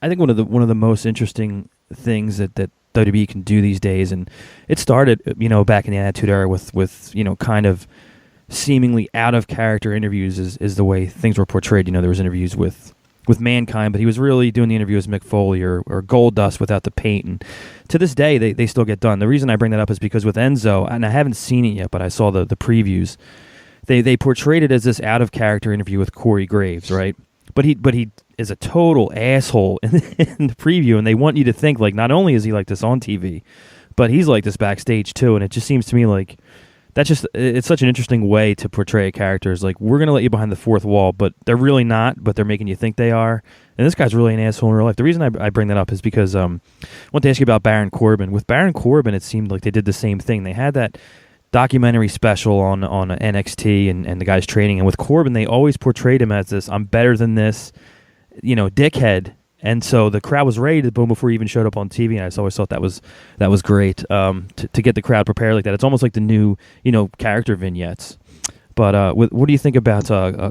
I think one of the most interesting things that WWE can do these days, and it started back in the Attitude Era with kind of seemingly out of character interviews is the way things were portrayed. There was interviews with Mankind, but he was really doing the interview as Mick Foley or Goldust without the paint. And to this day, they still get done. The reason I bring that up is because with Enzo, and I haven't seen it yet, but I saw the previews. They portrayed it as this out of character interview with Corey Graves, right? But he is a total asshole in the preview, and they want you to think like not only is he like this on TV, but he's like this backstage too. And it just seems to me like it's such an interesting way to portray a character. It's like, we're going to let you behind the fourth wall, but they're really not, but they're making you think they are. And this guy's really an asshole in real life. The reason I bring that up is because I want to ask you about Baron Corbin. With Baron Corbin, it seemed like they did the same thing. They had that documentary special on NXT and the guy's training. And with Corbin, they always portrayed him as this, I'm better than this, dickhead. And so the crowd was ready to boom before he even showed up on TV, and I always thought that was great to get the crowd prepared like that. It's almost like the new character vignettes. But what do you think about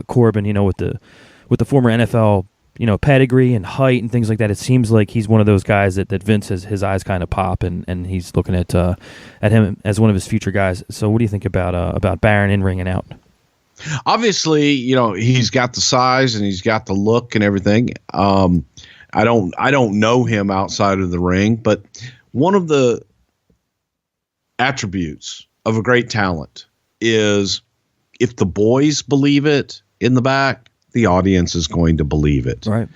Corbin? With the former NFL pedigree and height and things like that. It seems like he's one of those guys that Vince his eyes kind of pop, and he's looking at him as one of his future guys. So what do you think about Baron in ring and out? Obviously, he's got the size and he's got the look and everything. I don't know him outside of the ring, but one of the attributes of a great talent is if the boys believe it in the back, the audience is going to believe it. Right.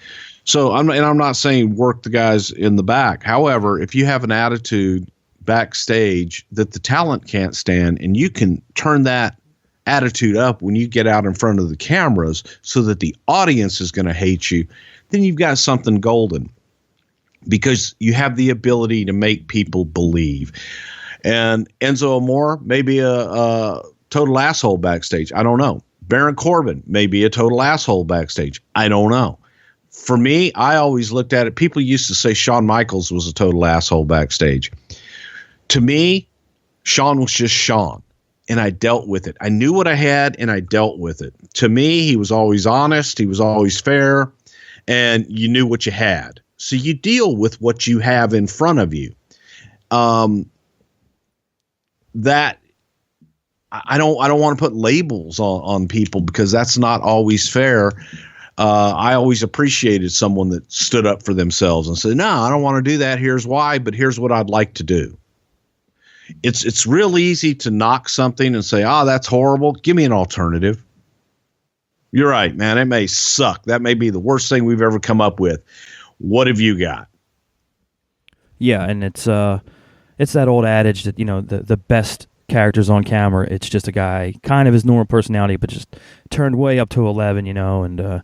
So I'm not saying work the guys in the back. However, if you have an attitude backstage that the talent can't stand, and you can turn that attitude up when you get out in front of the cameras so that the audience is going to hate you, then you've got something golden, because you have the ability to make people believe. And Enzo Amore may be a total asshole backstage. I don't know. Baron Corbin may be a total asshole backstage. I don't know. For me, I always looked at it. People used to say Shawn Michaels was a total asshole backstage. To me, Shawn was just Shawn, and I dealt with it. I knew what I had, and I dealt with it. To me, he was always honest. He was always fair. And you knew what you had. So you deal with what you have in front of you. That I don't want to put labels on people, because that's not always fair. I always appreciated someone that stood up for themselves and said, no, I don't want to do that. Here's why, but here's what I'd like to do. It's real easy to knock something and say, that's horrible. Give me an alternative. You're right, man. It may suck. That may be the worst thing we've ever come up with. What have you got? Yeah, and it's that old adage that the best characters on camera, it's just a guy kind of his normal personality, but just turned way up to 11. And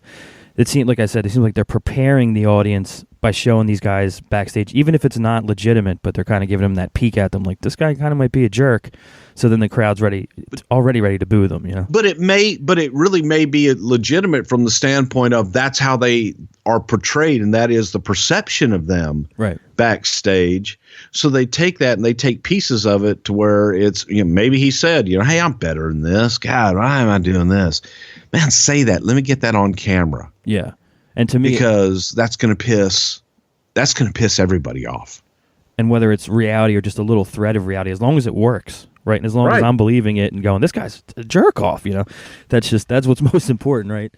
it seems like they're preparing the audience by showing these guys backstage, even if it's not legitimate, but they're kind of giving them that peek at them, like this guy kind of might be a jerk. So then the crowd's already ready to boo them, But it really may be legitimate from the standpoint of that's how they are portrayed, and that is the perception of them right backstage. So they take that and they take pieces of it to where it's, maybe he said, hey, I'm better than this. God, why am I doing this? Man, say that. Let me get that on camera. Yeah. And to me, because that's going to piss everybody off. And whether it's reality or just a little thread of reality, as long as it works, right? And as long as I'm believing it and going, this guy's a jerk off, that's what's most important, right?